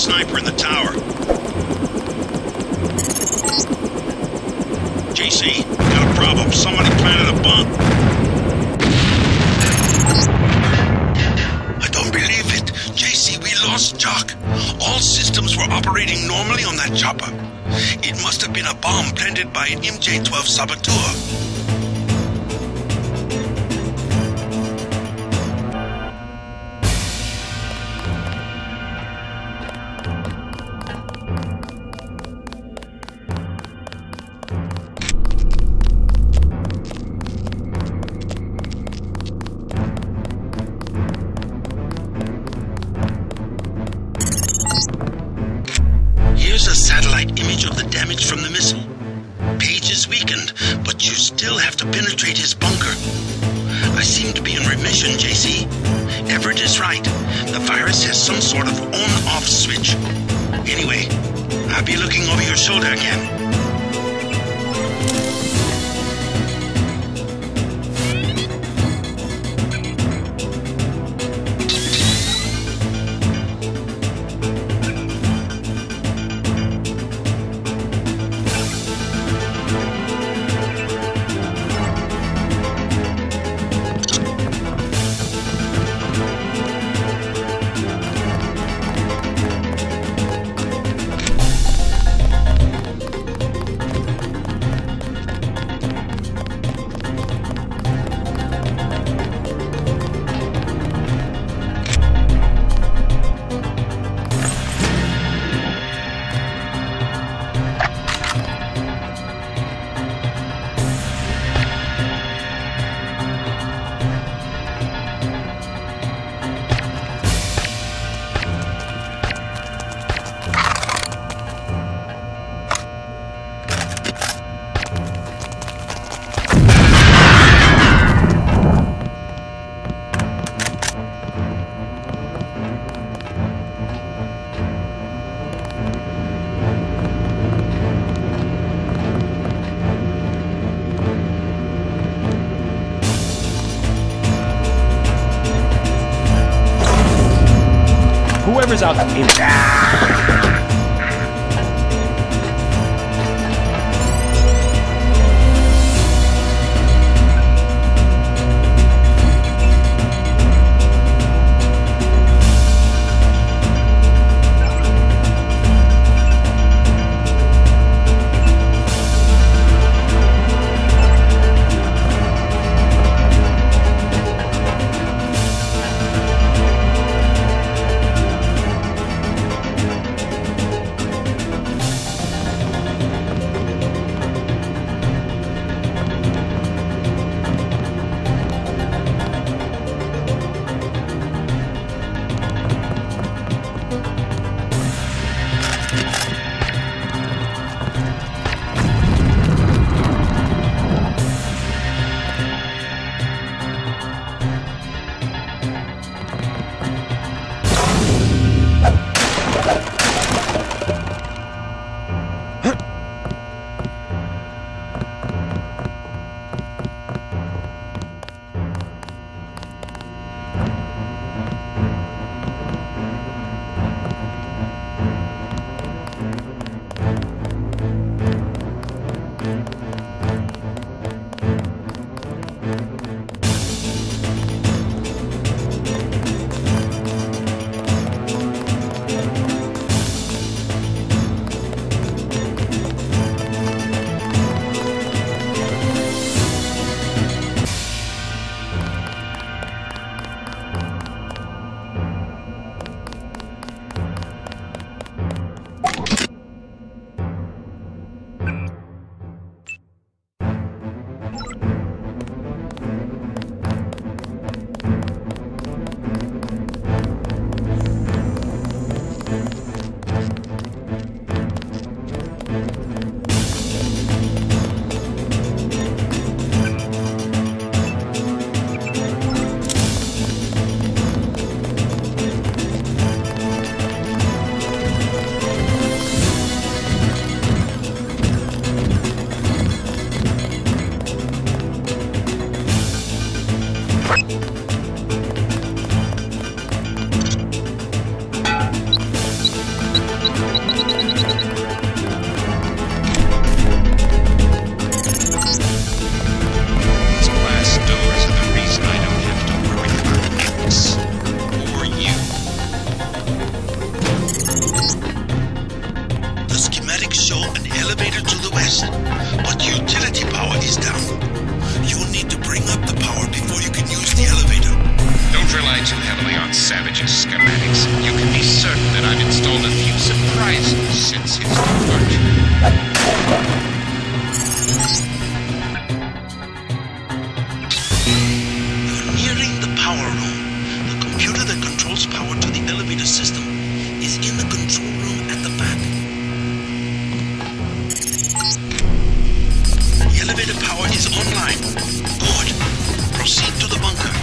sniper in the tower. JC, got a problem. Somebody planted a bomb. I don't believe it. JC, we lost Jock. All systems were operating normally on that chopper. It must have been a bomb planted by an MJ-12 saboteur. Here's a satellite image of the damage from the missile. Page is weakened, but you still have to penetrate his bunker. I seem to be in remission, JC. Everett is right. The virus has some sort of on-off switch. Anyway, I'll be looking over your shoulder again. Whoever's out there. that savage's schematics, you can be certain that I've installed a few surprises since his departure. You're nearing the power room. The computer that controls power to the elevator system is in the control room at the back. The elevator power is online. Good. Proceed to the bunker.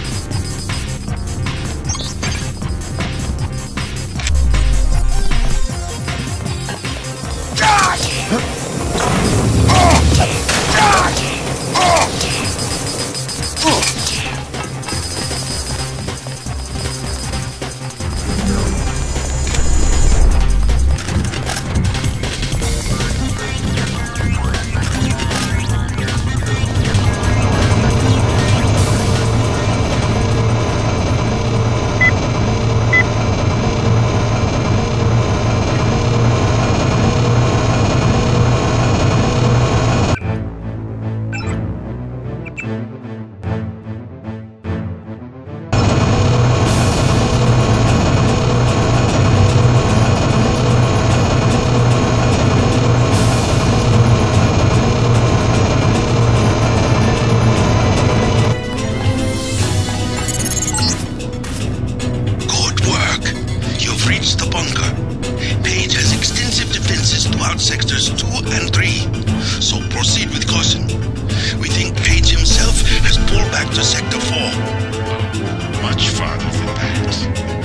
Sectors 2 and 3, so proceed with caution. We think Page himself has pulled back to Sector 4. Much farther than that.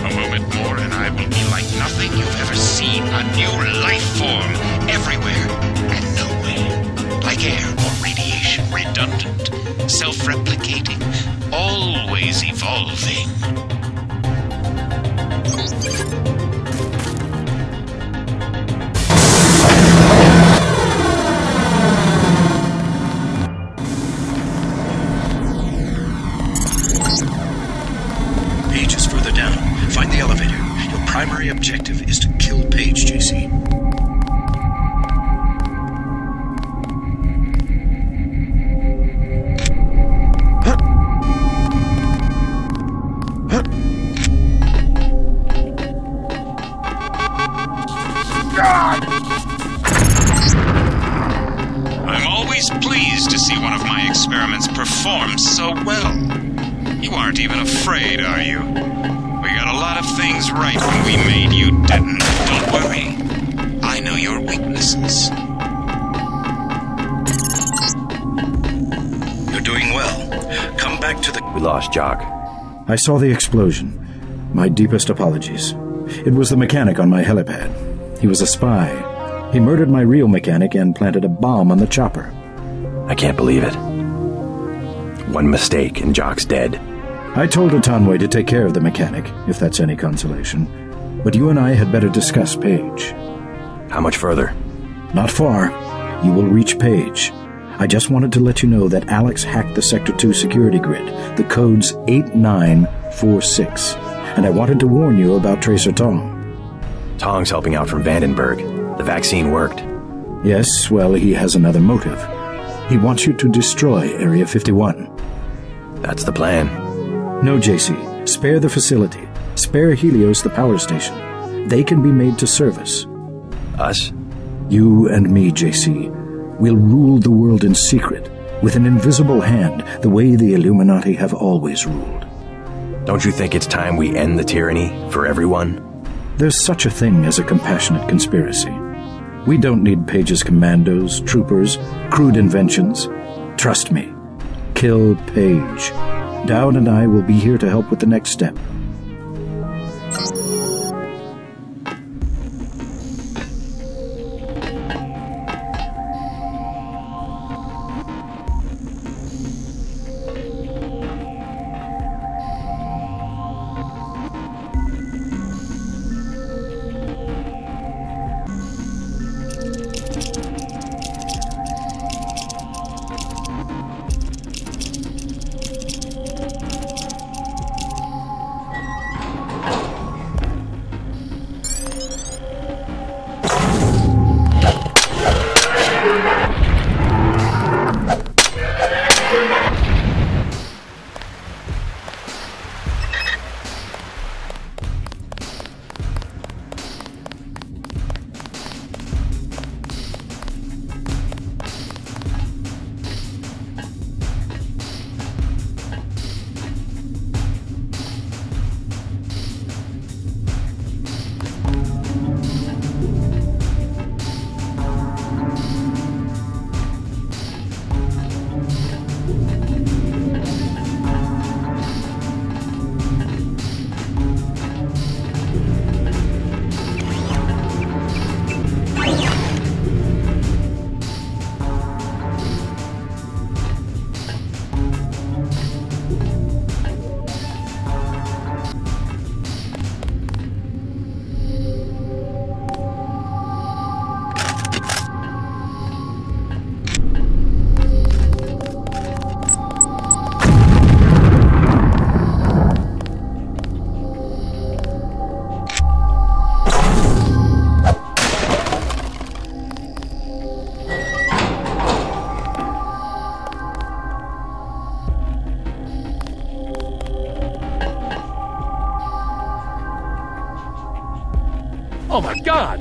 A moment more and I will be like nothing you've ever seen. A new life form, everywhere and nowhere. Like air or radiation, redundant, self-replicating, always evolving. Find the elevator. Your primary objective is to kill Page, JC. I'm always pleased to see one of my experiments perform so well. You aren't even afraid, are you? We got a lot of things right when we made you, didn't? Don't worry. I know your weaknesses. You're doing well. Come back to the... We lost Jock. I saw the explosion. My deepest apologies. It was the mechanic on my helipad. He was a spy. He murdered my real mechanic and planted a bomb on the chopper. I can't believe it. One mistake and Jock's dead. I told Otanwe to take care of the mechanic, if that's any consolation. But you and I had better discuss Page. How much further? Not far. You will reach Page. I just wanted to let you know that Alex hacked the Sector 2 security grid. The code's 8946. And I wanted to warn you about Tracer Tong. Tong's helping out from Vandenberg. The vaccine worked. Yes, well, he has another motive. He wants you to destroy Area 51. That's the plan. No, JC. Spare the facility. Spare Helios the power station. They can be made to service. Us? You and me, JC. We'll rule the world in secret, with an invisible hand, the way the Illuminati have always ruled. Don't you think it's time we end the tyranny for everyone? There's such a thing as a compassionate conspiracy. We don't need Page's commandos, troopers, crude inventions. Trust me. Kill Page. Dowd and I will be here to help with the next step. Oh my God!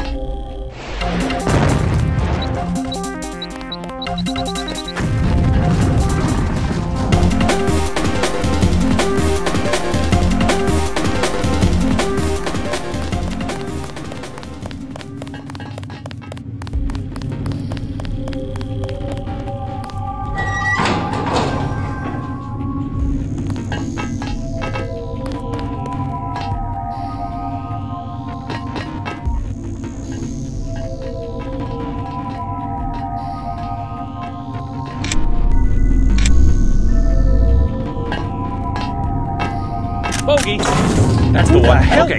Bogey! That's the one. Okay.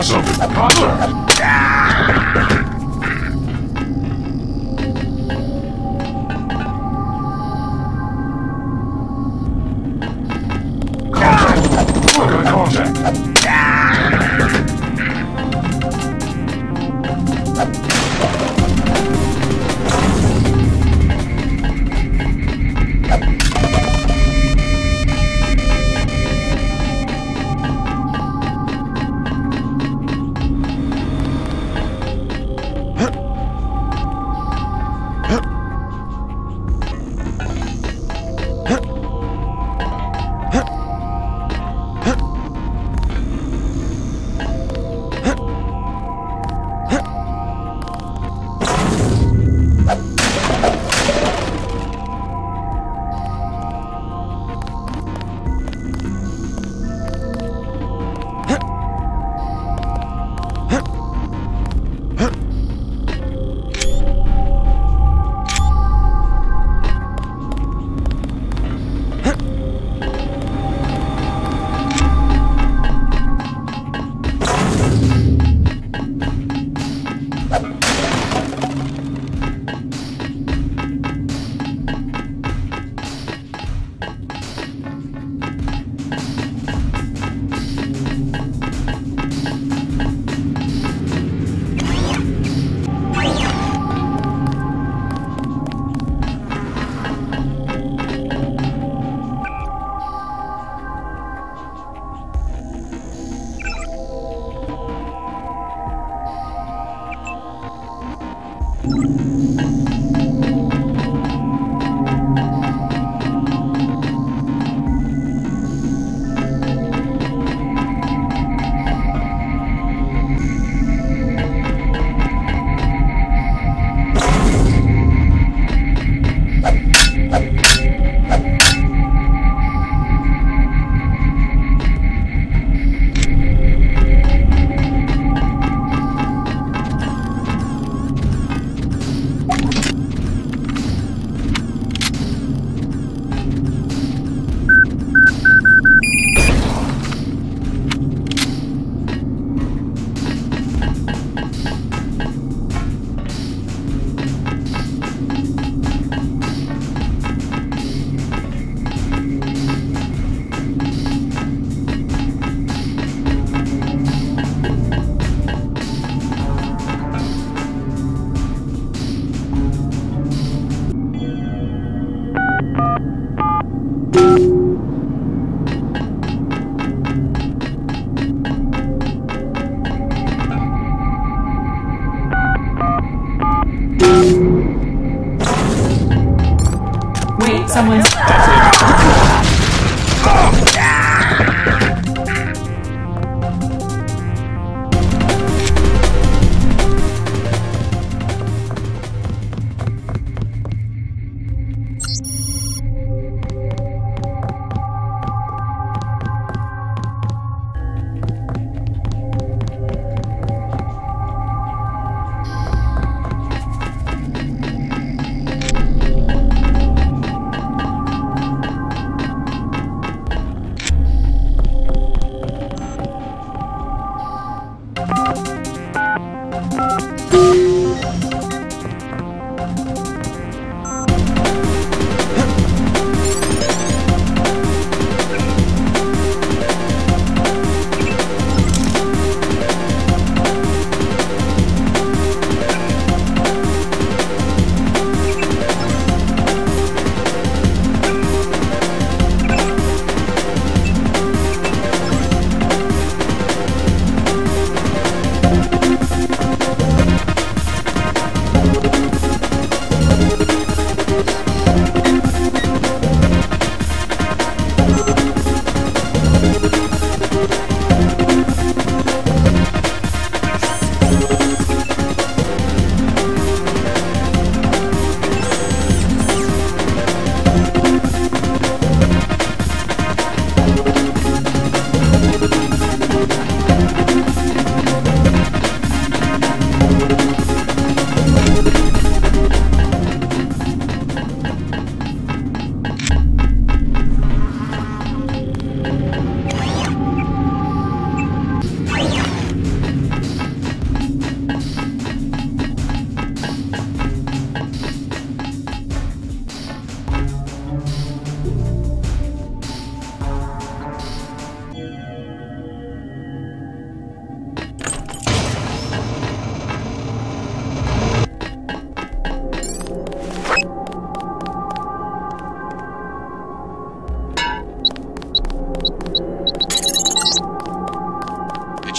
Something. Contact! Contact! Look at contact! Someone's... Bet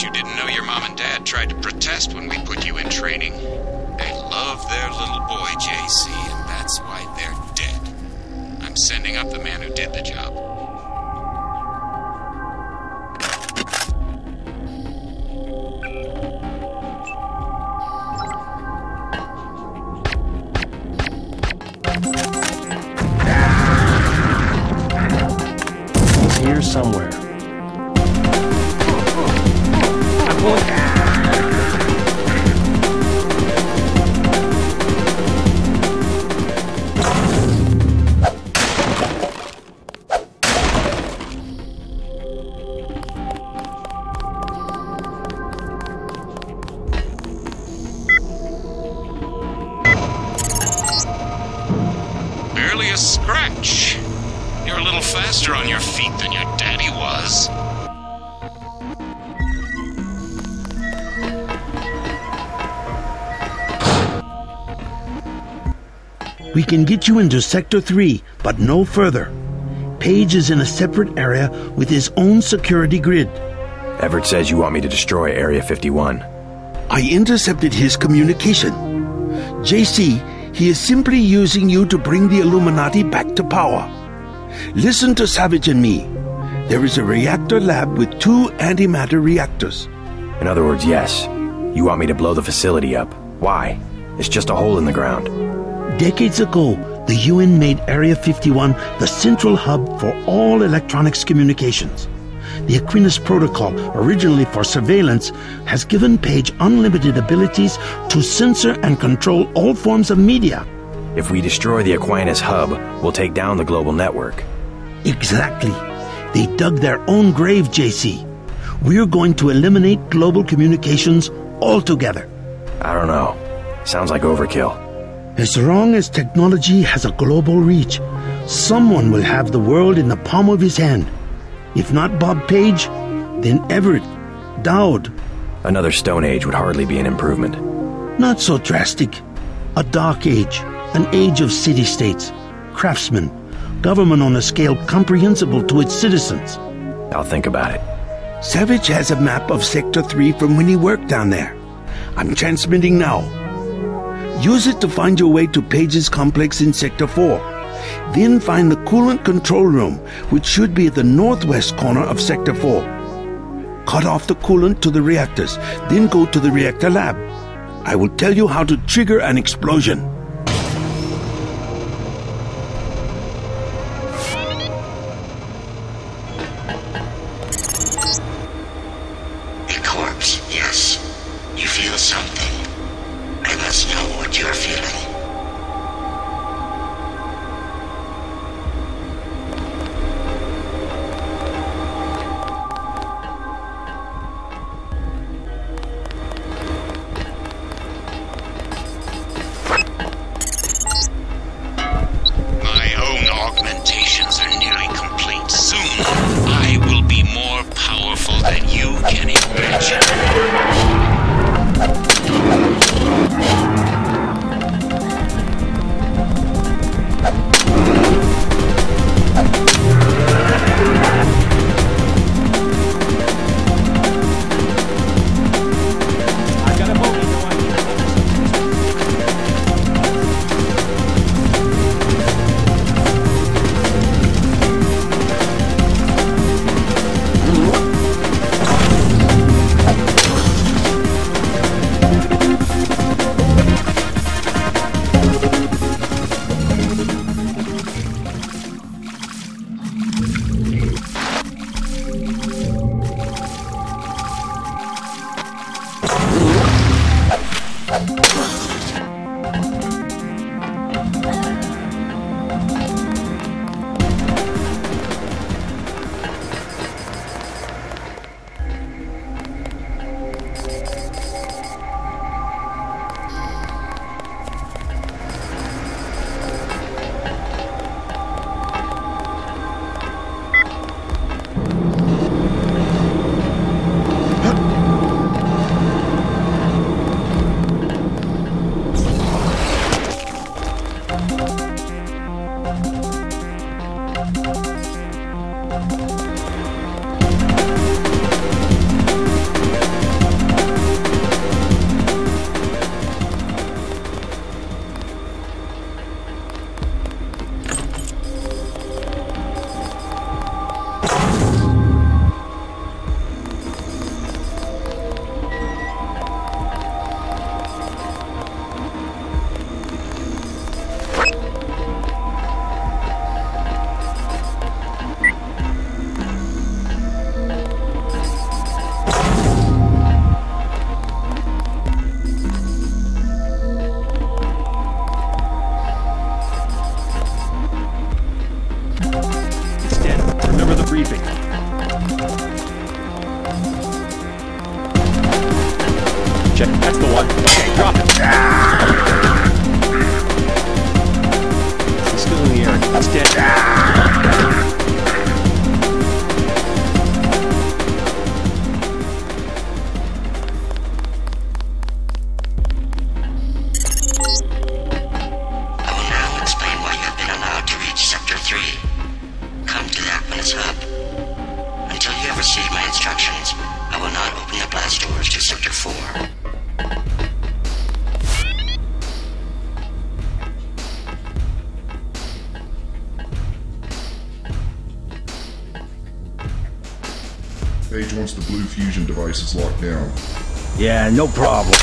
you didn't know your mom and dad tried to protest when we put you in training. They love their little boy, JC, and that's why they're dead. I'm sending up the man who did the job. He's here somewhere. I'm going. Barely a scratch. You're a little faster on your feet than your daddy was. We can get you into Sector 3, but no further. Page is in a separate area with his own security grid. Everett says you want me to destroy Area 51. I intercepted his communication. JC, he is simply using you to bring the Illuminati back to power. Listen to Savage and me. There is a reactor lab with 2 antimatter reactors. In other words, yes. You want me to blow the facility up. Why? It's just a hole in the ground. Decades ago, the UN made Area 51 the central hub for all electronics communications. The Aquinas Protocol, originally for surveillance, has given Page unlimited abilities to censor and control all forms of media. If we destroy the Aquinas hub, we'll take down the global network. Exactly. They dug their own grave, JC. We're going to eliminate global communications altogether. I don't know. Sounds like overkill. As long as technology has a global reach, someone will have the world in the palm of his hand. If not Bob Page, then Everett, Dowd. Another Stone Age would hardly be an improvement. Not so drastic. A dark age, an age of city-states, craftsmen, government on a scale comprehensible to its citizens. I'll think about it. Savage has a map of Sector 3 from when he worked down there. I'm transmitting now. Use it to find your way to Page's complex in Sector 4. Then find the coolant control room, which should be at the northwest corner of Sector 4. Cut off the coolant to the reactors, then go to the reactor lab. I will tell you how to trigger an explosion. A corpse, yes. You feel something. I must know what you're feeling. Check. That's the one. Okay, drop it. He's still in the air. It's dead. I will now explain why you have been allowed to reach Sector 3. Come to the Economies hub. Until you have received my instructions, I will not open the blast doors to Sector 4. Page once the blue fusion device is locked down. Yeah, no problem.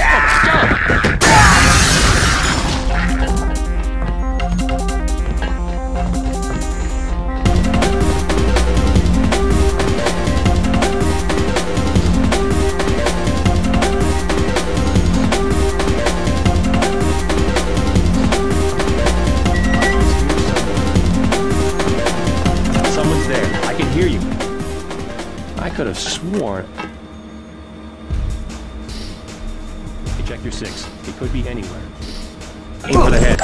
Someone's there. I can hear you. I could have sworn. Ejector 6. It could be anywhere. Aim for the head.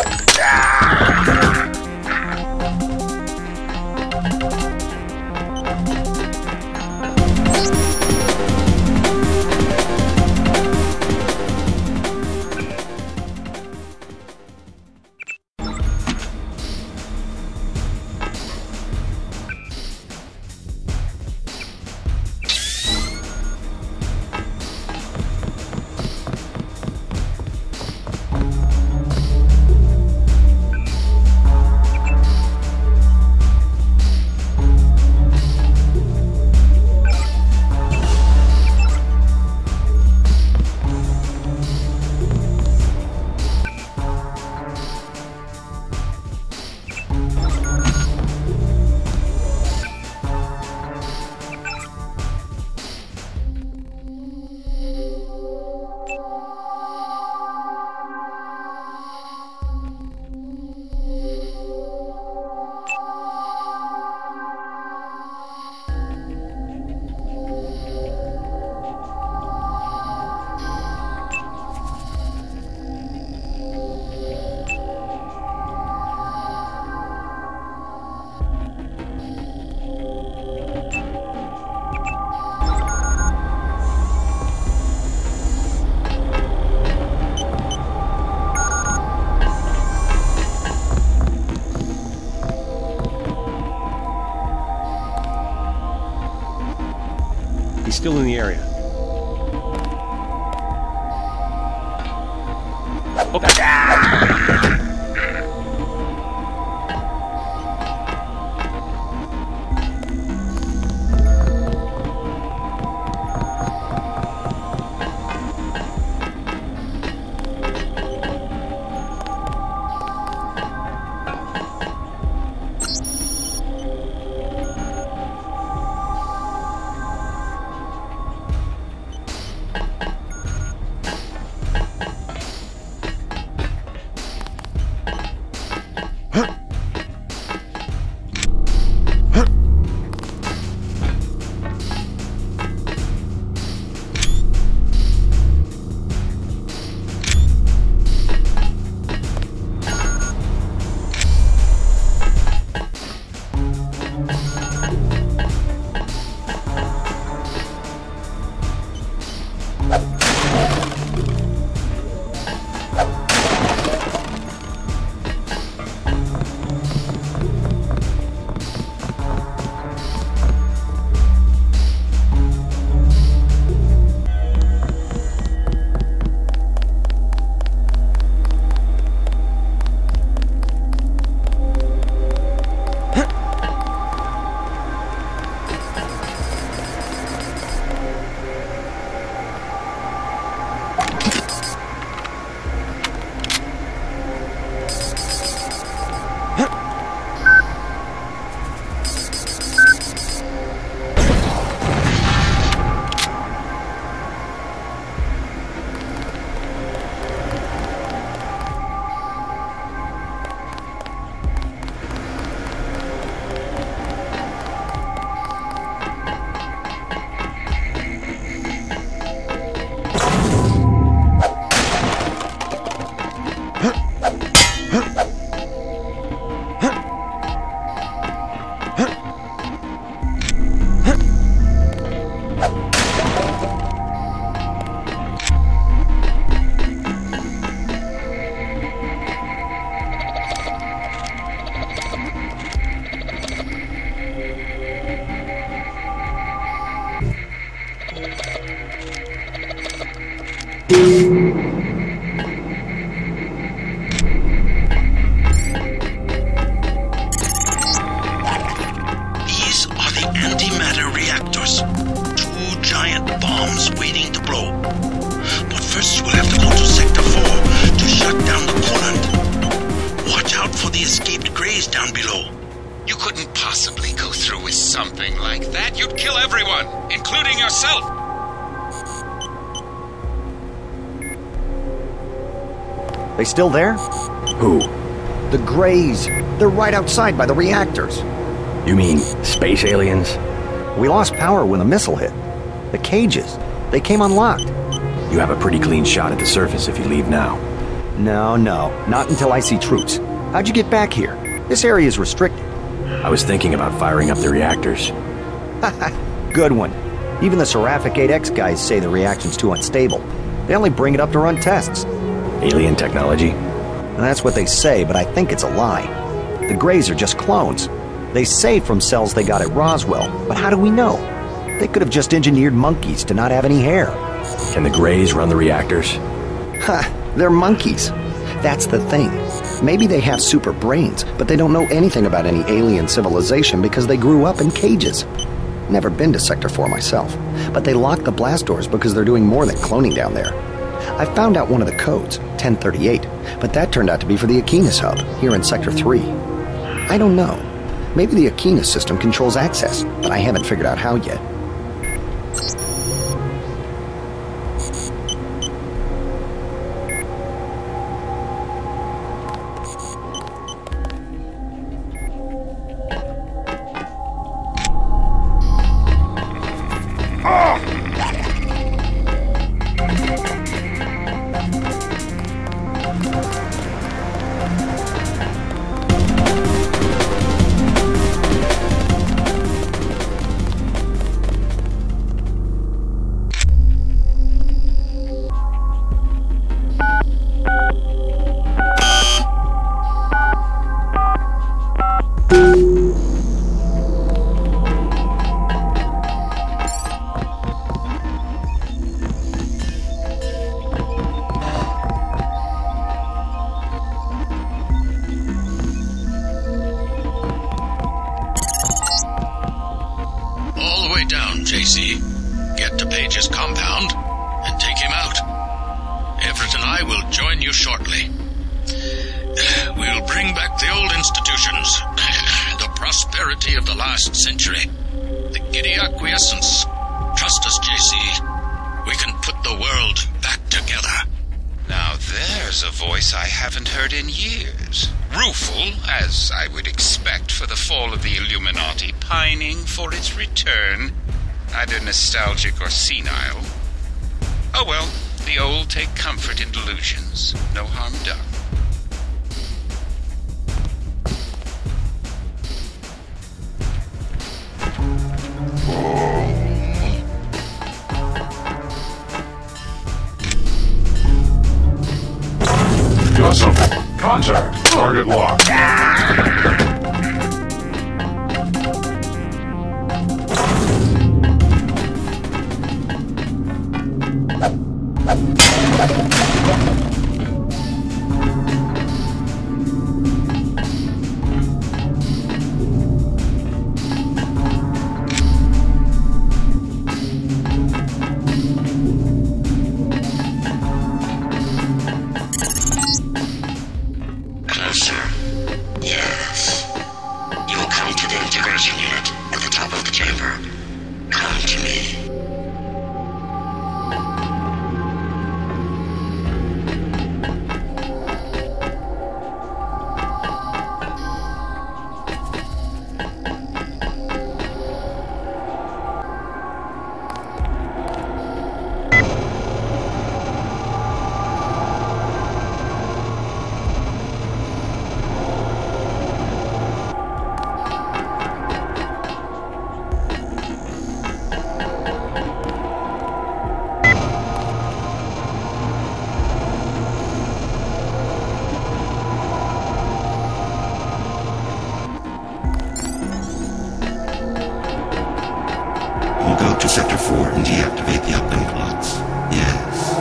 He's still in the area. Okay. These are the antimatter reactors. 2 giant bombs waiting to blow. But first we'll have to go to Sector 4 to shut down the coolant. Watch out for the escaped Greys down below. You couldn't possibly go through with something like that. You'd kill everyone, including yourself. They still there? Who? The Greys. They're right outside by the reactors. You mean space aliens? We lost power when the missile hit. The cages, they came unlocked. You have a pretty clean shot at the surface if you leave now. No, not until I see troops. How'd you get back here? This area is restricted. I was thinking about firing up the reactors. Good one. Even the Seraphic 8X guys say the reaction's too unstable. They only bring it up to run tests. Alien technology? And that's what they say, but I think it's a lie. The Greys are just clones. They say from cells they got at Roswell, but how do we know? They could have just engineered monkeys to not have any hair. Can the Greys run the reactors? They're monkeys. That's the thing. Maybe they have super brains, but they don't know anything about any alien civilization because they grew up in cages. Never been to Sector 4 myself, but they locked the blast doors because they're doing more than cloning down there. I found out one of the codes, 1038, but that turned out to be for the Economies hub, here in Sector 3. I don't know. Maybe the Economies system controls access, but I haven't figured out how yet. JC. Get to Page's compound and take him out. Everett and I will join you shortly. We'll bring back the old institutions, the prosperity of the last century, the giddy acquiescence. Trust us, JC. We can put the world back together. Now there's a voice I haven't heard in years. Rueful, as I would expect for the fall of the Illuminati, pining for its return. Either nostalgic or senile. Oh well, the old take comfort in delusions. No harm done. Got something. Contact. Target locked. 4 and deactivate the uplink clocks. Yes.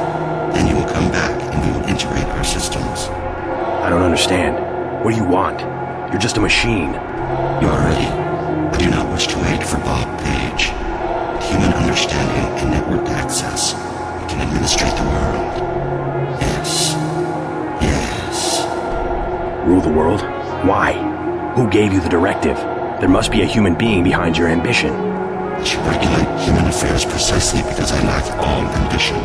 Then you will come back and we will integrate our systems. I don't understand. What do you want? You're just a machine. You are ready. I do not wish to wait for Bob Page. With human understanding and network access, we can administrate the world. Yes. Yes. Rule the world? Why? Who gave you the directive? There must be a human being behind your ambition. I should regulate human affairs precisely because I lack all ambition,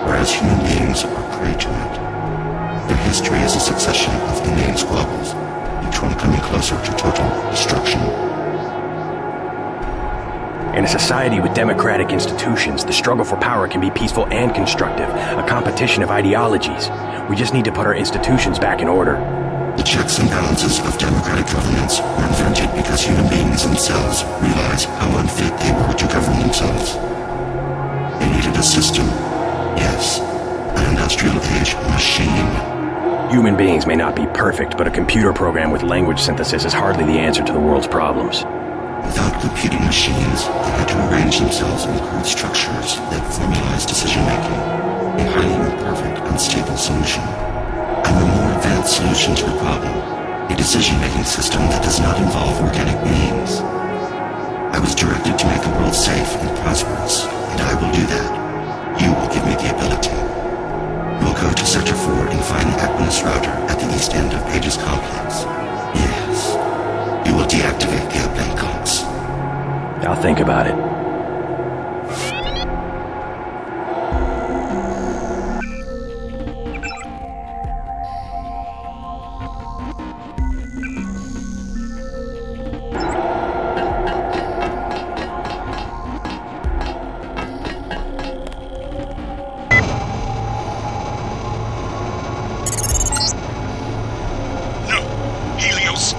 whereas human beings are prey to it. Their history is a succession of inane squabbles, each one coming closer to total destruction. In a society with democratic institutions, the struggle for power can be peaceful and constructive, a competition of ideologies. We just need to put our institutions back in order. The checks and balances of democratic governance were invented because human beings themselves realized how unfit they were to govern themselves. They needed a system. Yes, an industrial age machine. Human beings may not be perfect, but a computer program with language synthesis is hardly the answer to the world's problems. Without computing machines, they had to arrange themselves in crude structures that formalize decision-making, a highly imperfect, unstable solution. I'm a more advanced solution to the problem, a decision-making system that does not involve organic beings. I was directed to make the world safe and prosperous, and I will do that. You will give me the ability. We'll go to Sector 4 and find the Equinus router at the east end of Page's complex. Yes. You will deactivate the uplink clocks. I'll think about it.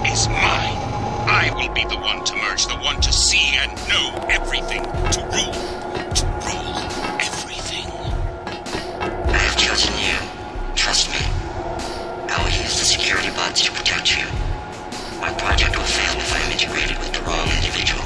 Is mine. I will be the one to merge, the one to see and know everything, to rule everything. I have chosen you. Trust me. I will use the security bots to protect you. My project will fail if I am integrated with the wrong individual.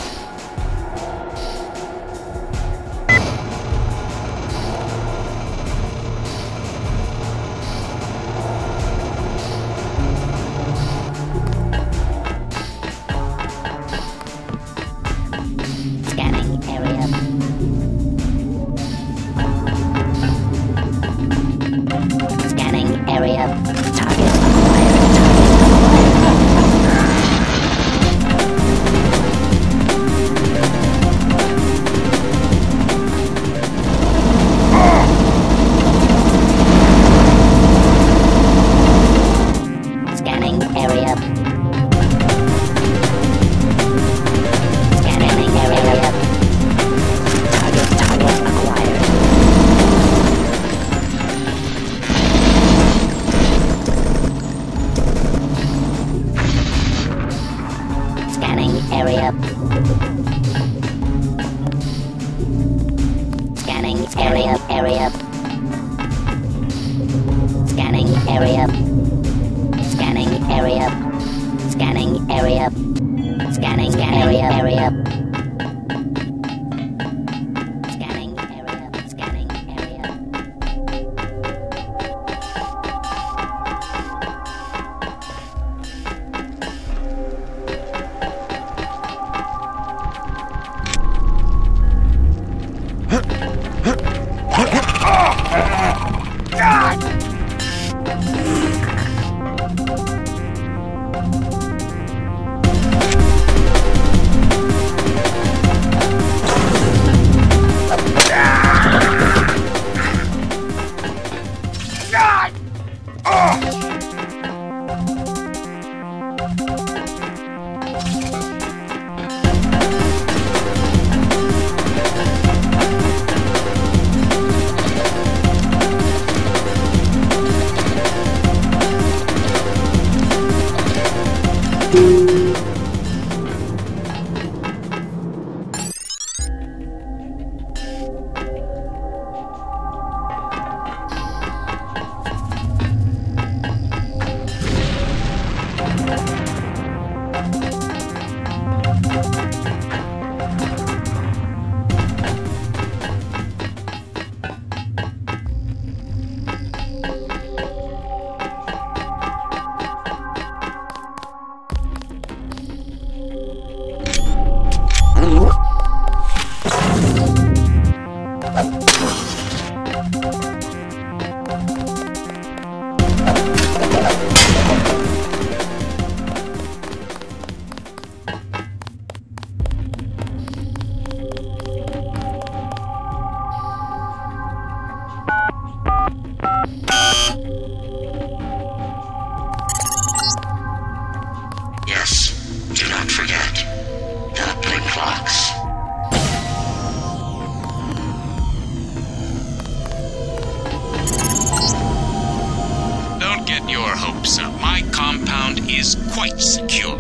quite secure.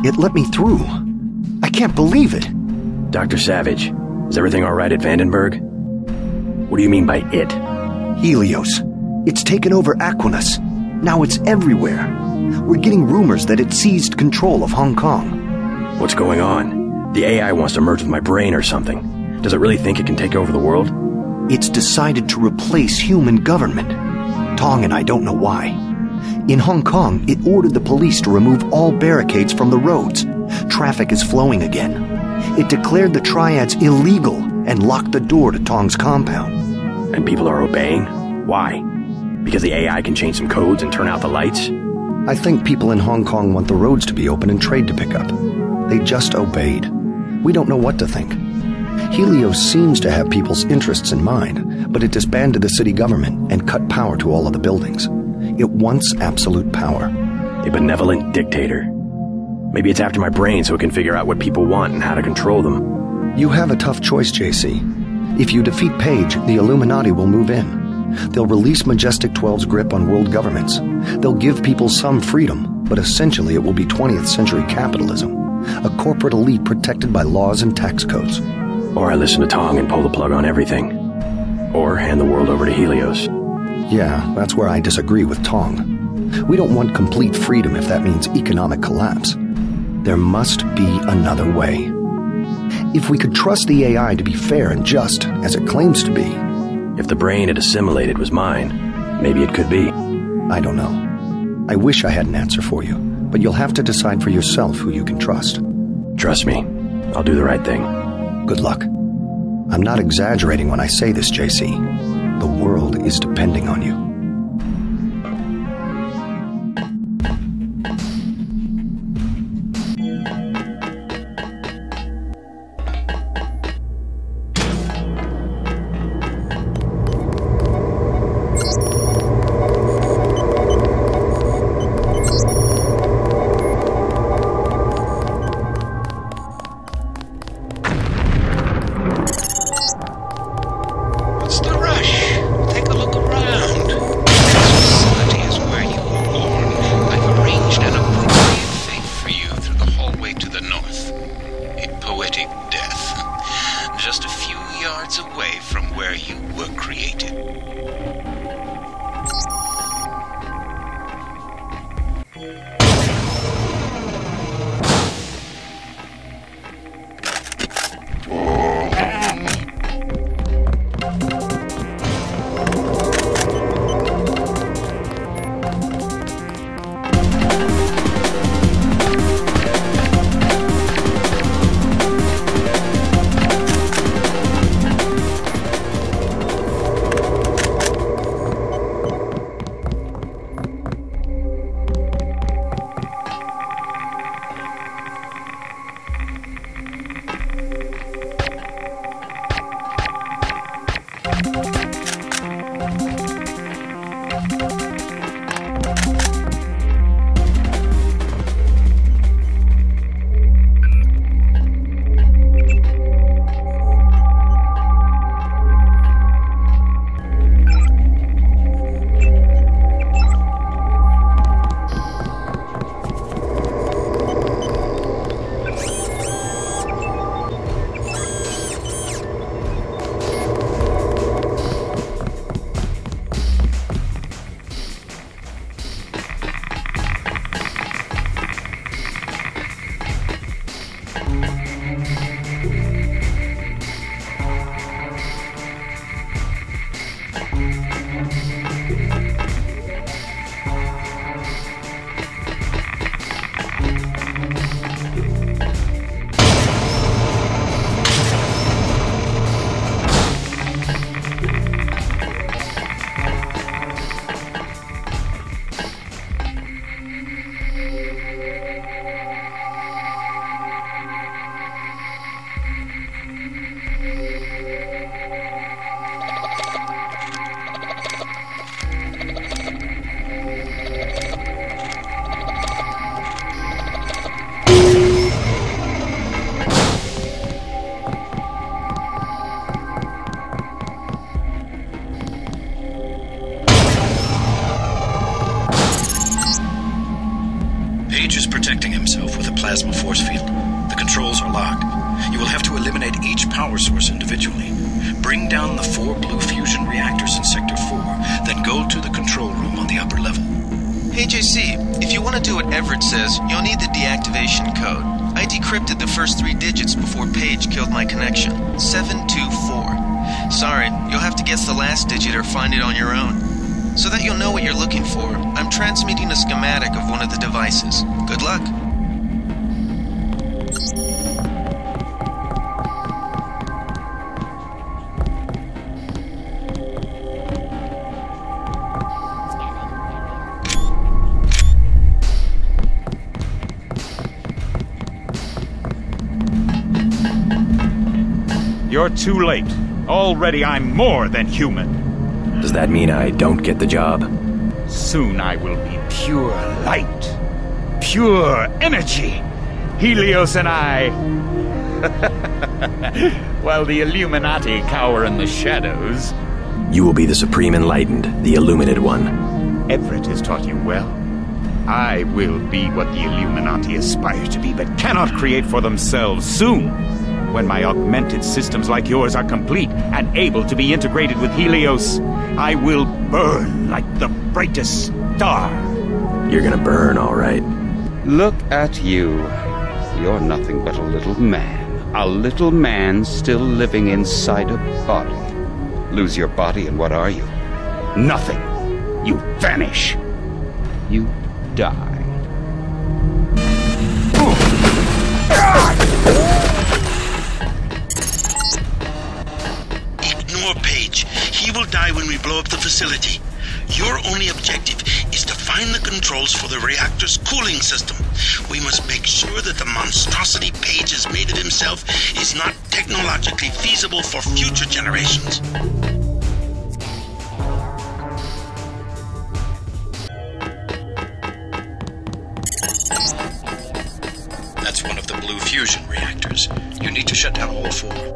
It let me through. I can't believe it. Dr. Savage, is everything all right at Vandenberg? What do you mean by it? Helios. It's taken over Aquinas. Now it's everywhere. We're getting rumors that it seized control of Hong Kong. What's going on? The AI wants to merge with my brain or something. Does it really think it can take over the world? It's decided to replace human government. Tong and I don't know why. In Hong Kong, it ordered the police to remove all barricades from the roads. Traffic is flowing again. It declared the triads illegal and locked the door to Tong's compound. And people are obeying? Why? Because the AI can change some codes and turn out the lights? I think people in Hong Kong want the roads to be open and trade to pick up. They just obeyed. We don't know what to think. Helios seems to have people's interests in mind, but it disbanded the city government and cut power to all of the buildings. It wants absolute power. A benevolent dictator. Maybe it's after my brain so it can figure out what people want and how to control them. You have a tough choice, JC. If you defeat Page, the Illuminati will move in. They'll release Majestic 12's grip on world governments. They'll give people some freedom, but essentially it will be 20th century capitalism. A corporate elite protected by laws and tax codes. Or I listen to Tong and pull the plug on everything. Or hand the world over to Helios. Yeah, that's where I disagree with Tong. We don't want complete freedom if that means economic collapse. There must be another way. If we could trust the AI to be fair and just, as it claims to be. If the brain it assimilated was mine, maybe it could be. I don't know. I wish I had an answer for you, but you'll have to decide for yourself who you can trust. Trust me, I'll do the right thing. Good luck. I'm not exaggerating when I say this, JC. The world is depending on you. What's the rush? Take a look around. Page is protecting himself with a plasma force field. The controls are locked. You will have to eliminate each power source individually. Bring down the 4 blue fusion reactors in Sector 4, then go to the control room on the upper level. Hey JC, if you want to do what Everett says, you'll need the deactivation code. I decrypted the first 3 digits before Page killed my connection. 724. Sorry, you'll have to guess the last digit or find it on your own. So that you'll know what you're looking for, I'm transmitting a schematic of one of the devices. Good luck. You're too late. Already I'm more than human. Does that mean I don't get the job? Soon I will be pure light. Pure energy. Helios and I... while the Illuminati cower in the shadows. You will be the Supreme Enlightened, the Illuminated One. Everett has taught you well. I will be what the Illuminati aspire to be, but cannot create for themselves soon. When my augmented systems like yours are complete and able to be integrated with Helios, I will burn like the brightest star. You're gonna burn, all right. Look at you. You're nothing but a little man. A little man still living inside a body. Lose your body and what are you? Nothing. You vanish. You die. Ignore Page. He will die when we blow up the facility. Your only objective is to find the controls for the reactor's cooling system. We must make sure that the monstrosity Page has made of himself is not technologically feasible for future generations. That's one of the blue fusion reactors. You need to shut down all 4.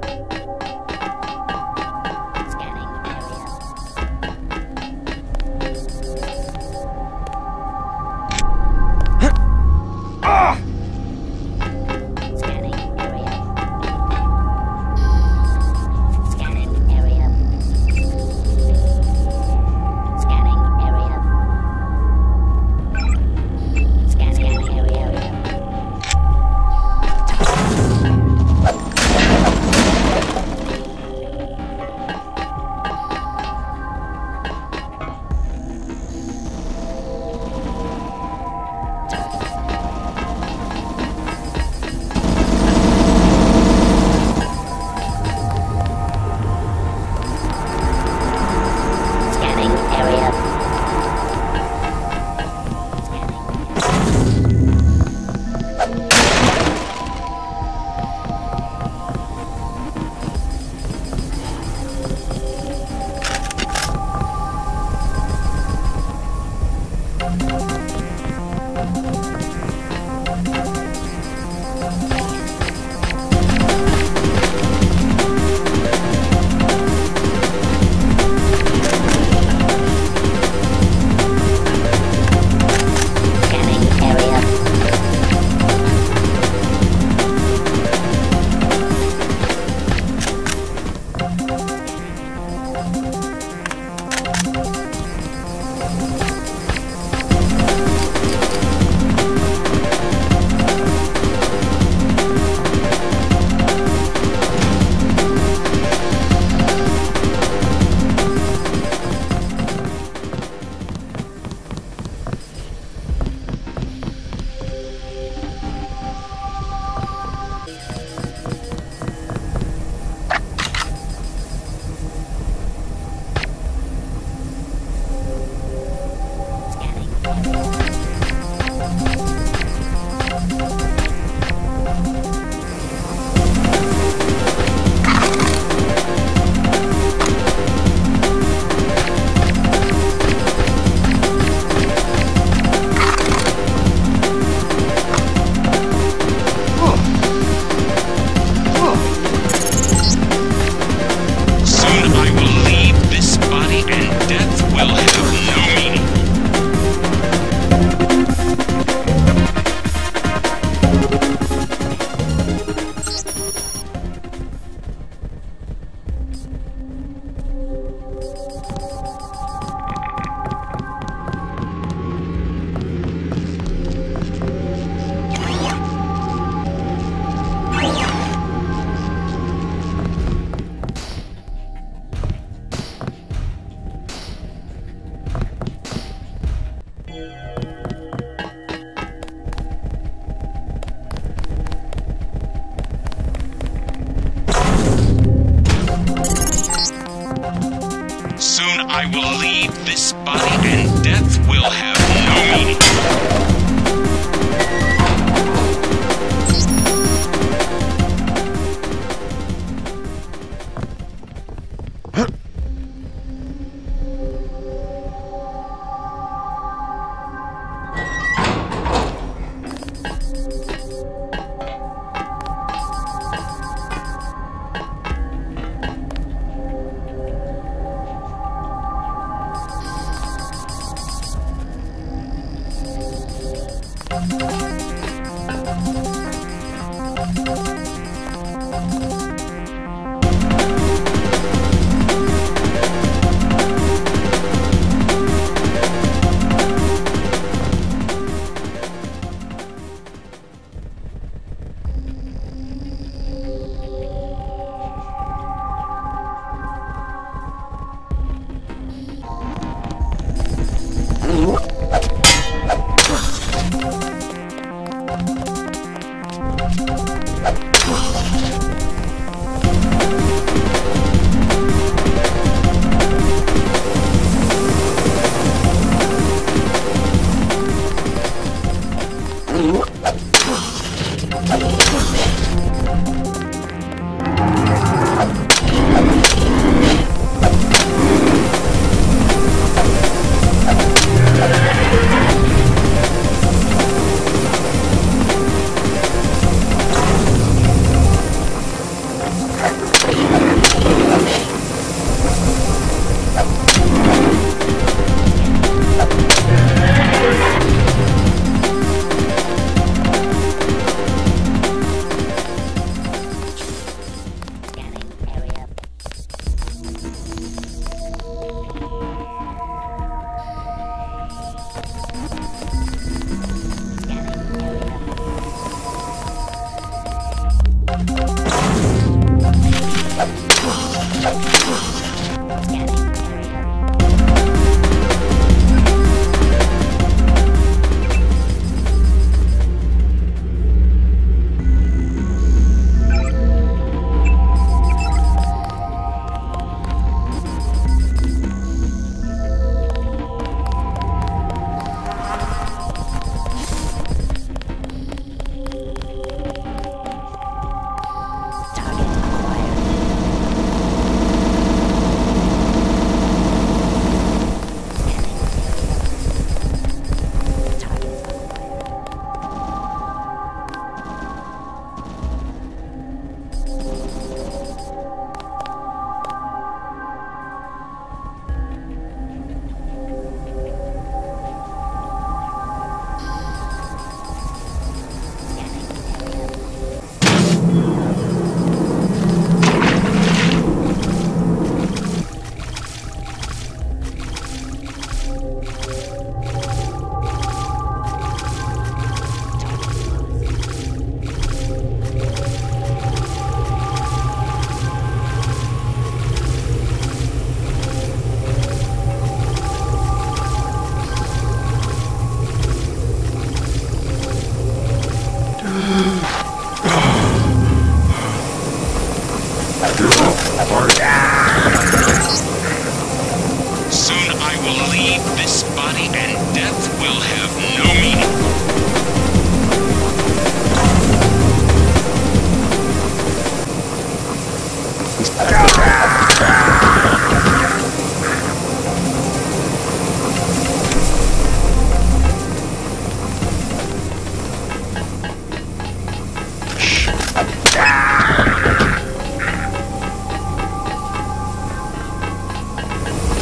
I will leave this body, and death will have no meaning.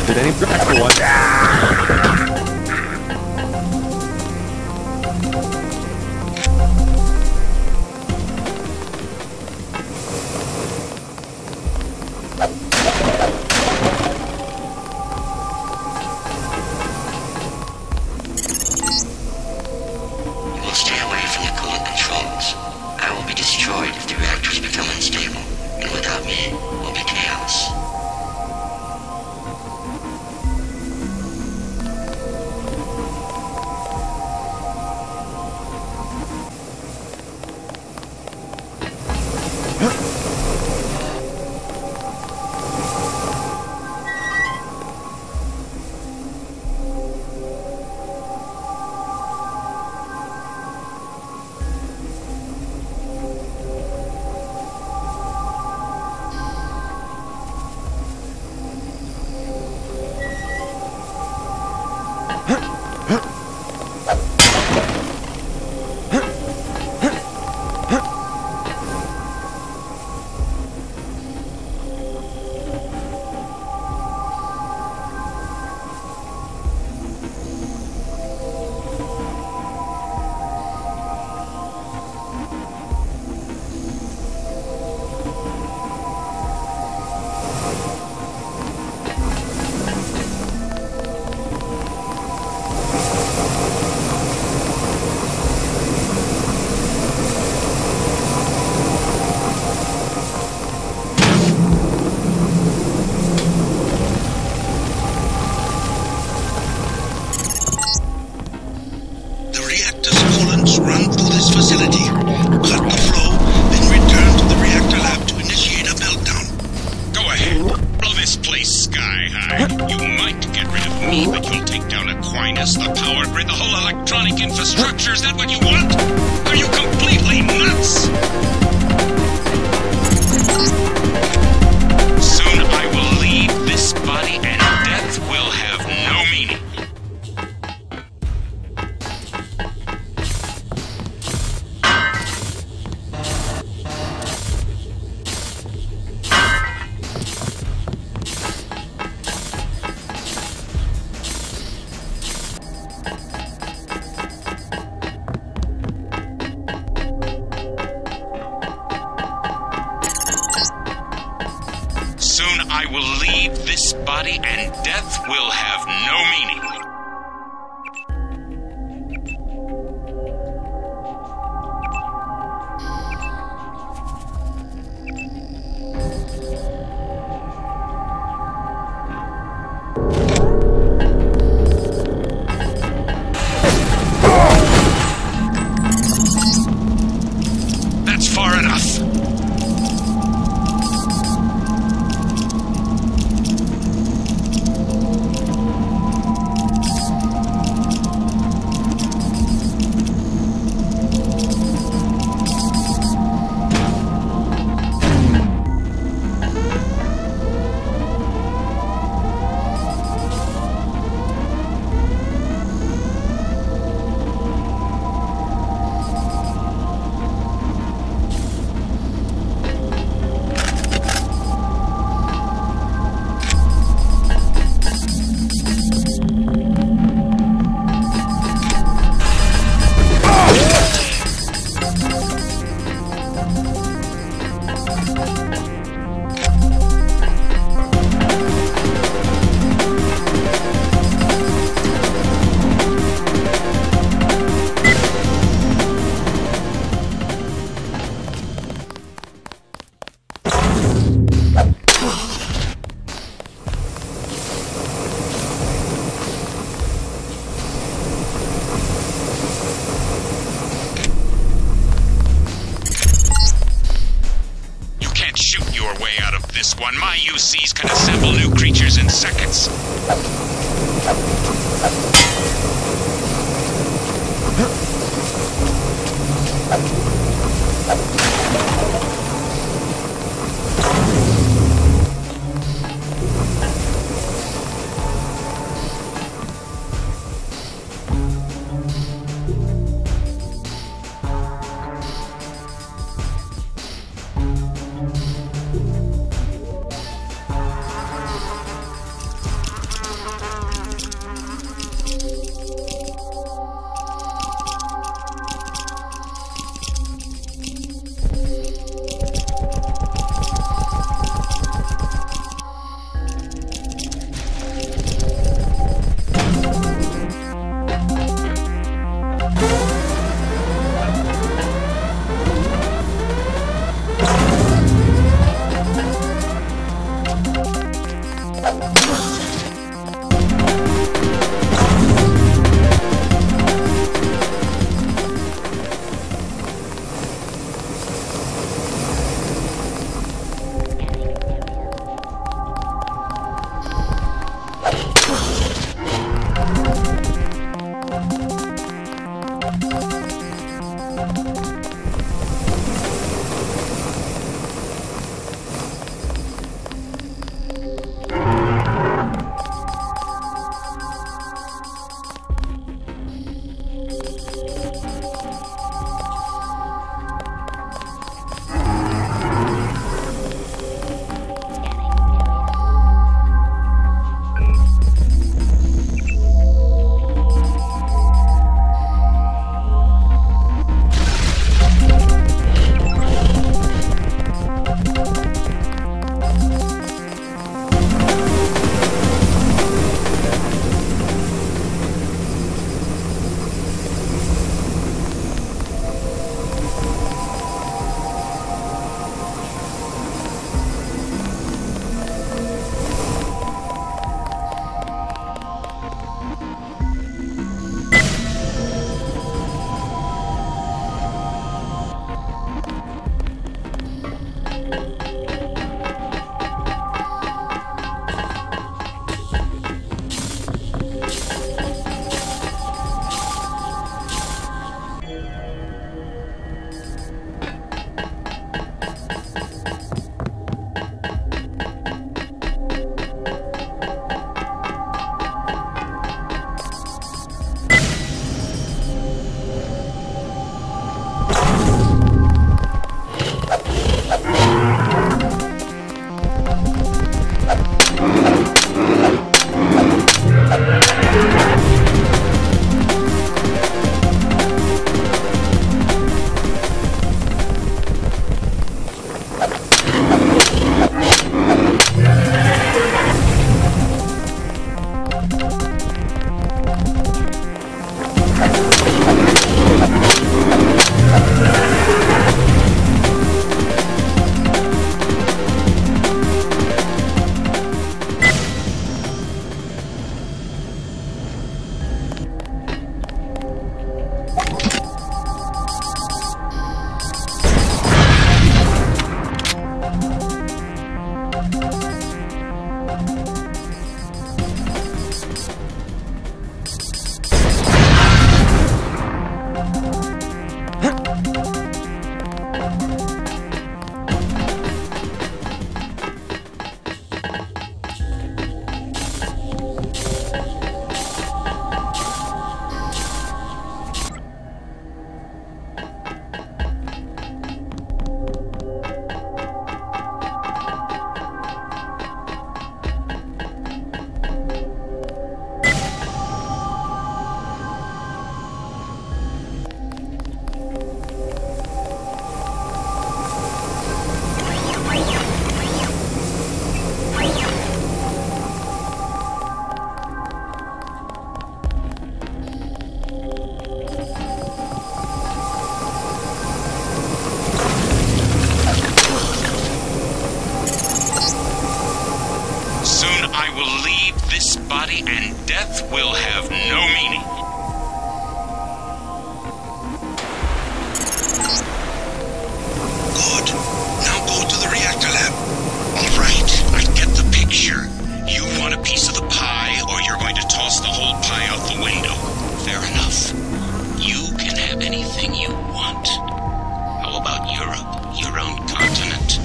Did any for one? I will leave this body and death will have no meaning. That's far enough. My UCs can assemble new creatures in seconds. death will have no meaning. Good. Now go to the reactor lab. All right, I get the picture. You want a piece of the pie, or you're going to toss the whole pie out the window. Fair enough. You can have anything you want. How about Europe, your own continent?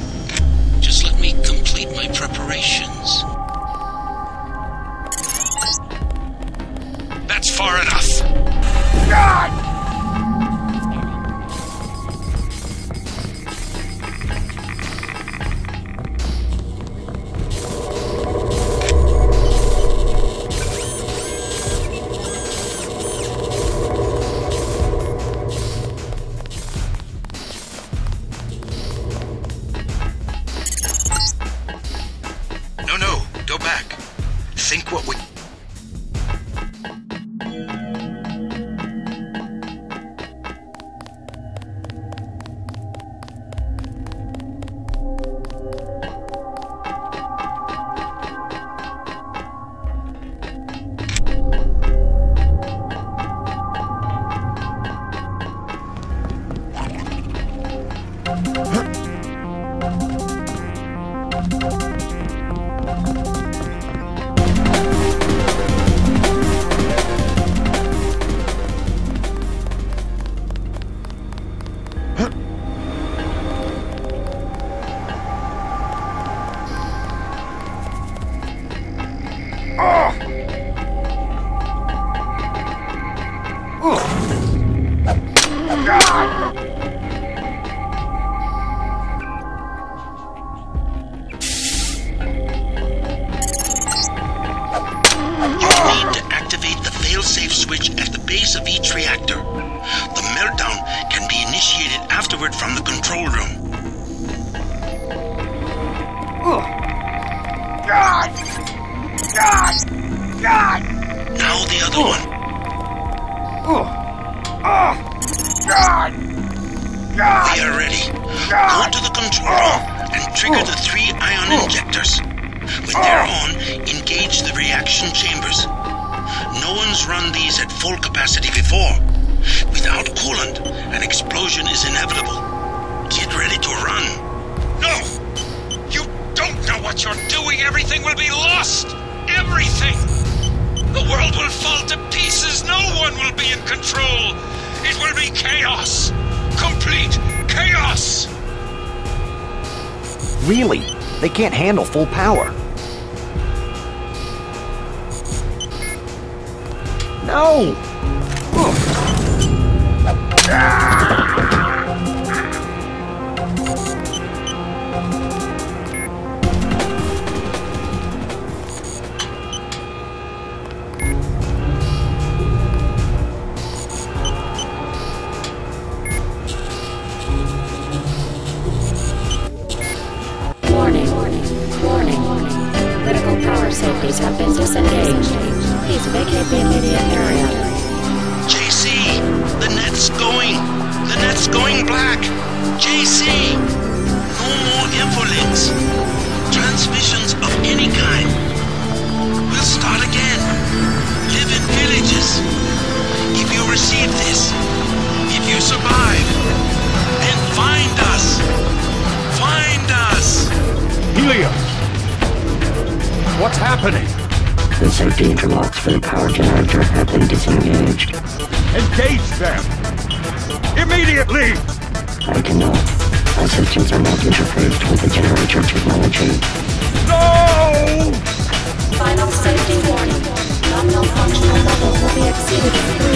Just let me complete my preparations. That's far enough. God! No, go back. Think what we... fail-safe switch at the base of each reactor. The meltdown can be initiated afterward from the control room. God! God! God! Now the other one. God! God! They are ready. Go to the control room and trigger the 3 ion injectors. When they're on, engage the reaction chambers. No one's run these at full capacity before. Without coolant, an explosion is inevitable. Get ready to run. No! You don't know what you're doing! Everything will be lost! Everything! The world will fall to pieces! No one will be in control! It will be chaos! Complete chaos! Really? They can't handle full power. No! Critical power safeties have been disengaged. Please vacate the immediate area. JC! The net's going! The net's going black! JC! No more infolinks. Transmissions of any kind. We'll start again. Live in villages. If you receive this, if you survive, then find us! Find us! Helios! What's happening? The safety interlocks for the power generator have been disengaged. Engage them! Immediately! I cannot. All systems are not interfaced with the generator technology. No! Final safety warning. Nominal functional levels will be exceeded in